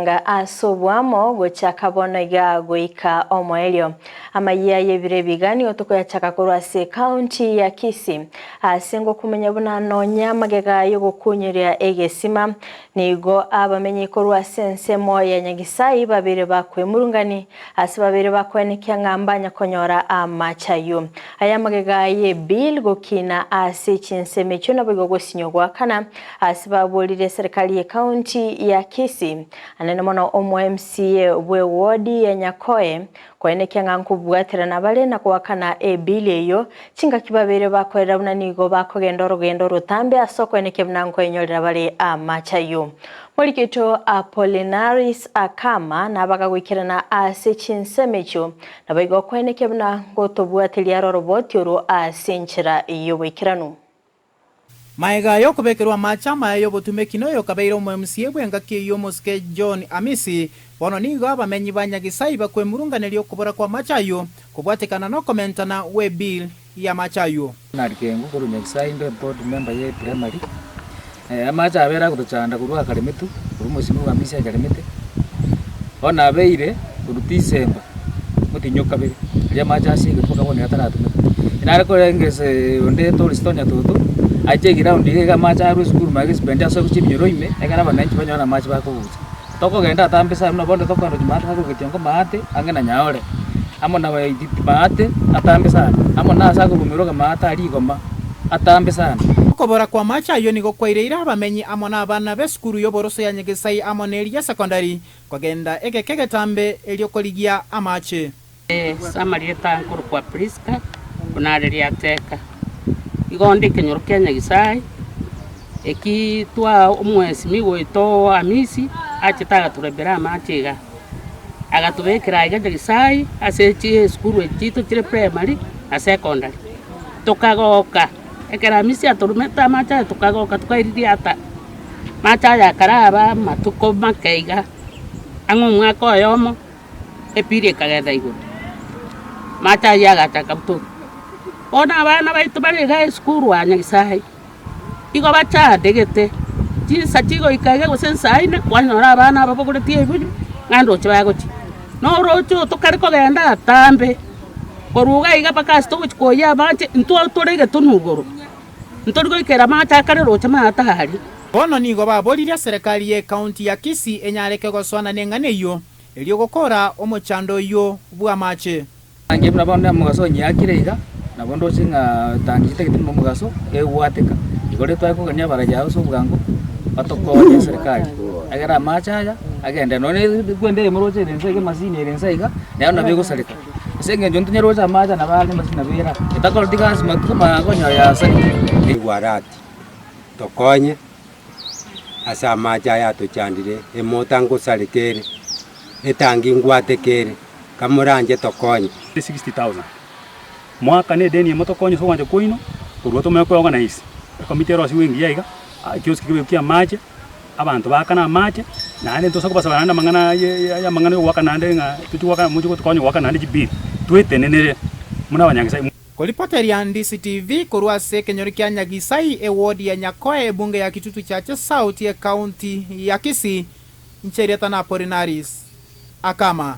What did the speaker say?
anga asobwamo gochaka bonoiga goika omoelio amaya yebire bigani otuko ya chaka korwase county ya Kisii asengo kumenya buna nonya magega yo gokunyiria egesima nigo abamenye korwase nsemo ya Nyagisai babire bakwemurungani asibabire bakwenekia ngambanya konyora amachayo aya magega ye bill gokina ase chinseme chona bigogo sinyogwa kana asibabolire serikali ya county ya Kisii anene mono omo MCA bwe wodi ya Nyakoe kwenekya ngankubwatira nabale na kwakana ebile yo chinga kibabere bakorera buna nigo bakogenda rugendo rutambe asoko eneke bnanko enyorera bale amachayo Molikito Apollinaris Akama nabaga gwikirana ase chinsemecho nabigo kweneke bna gotobwatilia roboti oro asenchira iyo wikiranu Maega yo kubekerwa machama yo botumekino yo kabeiro mu MCA bwengaki yo Moske John Amisi bono nigo abamenyi ba Nyagisai bakwemurunganelio kubora kwa machayo kubwatekana no komentana we bill ya machayo narikengu kuru Nyagisai ndo board member ye primary amacha abera kutochanda kuruka Karemitu kuru musimu wa Amisi ya Karemete ona abeire kuru December mutinyoka be ya macha singe poka bone ataratu inare ko engese onde to listonya toto aje ground ige macha ru school magis benda so kuchimiro ime ekana bananchi banyona macha bakuza toko genda atambisa mno bonde toko ndo jumata ko kitongo maate angena nyaore amona wa iditi maate atambisa amona asa ko kumiro ga maata ari goma atambisa kobora kwa macha yo nigo kwaireira abamenyi amona abana be skuru yo boroso ya Nyagisai amoneria secondary kogenda ekekege tambe elio koligia amache samarita nkuru kwa Priska kunareria teka igonde kenyoro kya Nyagisai eki twa omwesi migwito Amisi achitaga turebera amachega agatubekera iga Nyagisai asechi skuru echito chire primary na secondary tukagoka ekera Amisi aturumeta macha tukagoka tukairiria ata macha ya karaba matuko makeiga ang'umwa ko yomo epire kagetha iguru macha ya gataka buto ona abana baitu bari ga skuru wa Nyagisai igo bacha degete chisa chigo ikage gusensai na kwanora abana babogoretie ibunyu ngando chibagochi no rocho tukariko genda atambe koruga iga pakasto kuchikoya bache nto torege tunugoro ntoriko ikera macha kare rocha mata hari bono nigo baboliria serikali ye county ya Kisii enyareke goswana nenganeyo elio gokora omochando yo bwa mache ange brabonda mugaso nyakireiga nabondo singa tangite kitimbo mugaso ewateka igore twako kanya baraja so bwango batoko ya serikali agera macha agenda none kwende muroche rense ke masini rense iga na bego salika senge jonto nyerocha macha na bale masina bera itakol digas makuma gonya ya sani igwarati tokonye asa macha ya to chandire emotango salikere etangi ngwatekere kamuranje tokonye 60,000 mwaka ne deni motokonye so wanje koino kuruto meko organize komite rosi wingi yaiga kioski kibe kia mache abantu bakana mache na ane tosa kubasa bana mangana ya mangana wakana ndenga tutu wakana mujuko tokonye wakana ndijibiri twetenenere muna wanyangisai Kolipoteria Ndisi TV kurwase kenyori kya Nyagisai ewodi ya Nyakoe bunge ya Kitutu Chache South ya county ya Kisii ncheriata na Apollinaris Akama.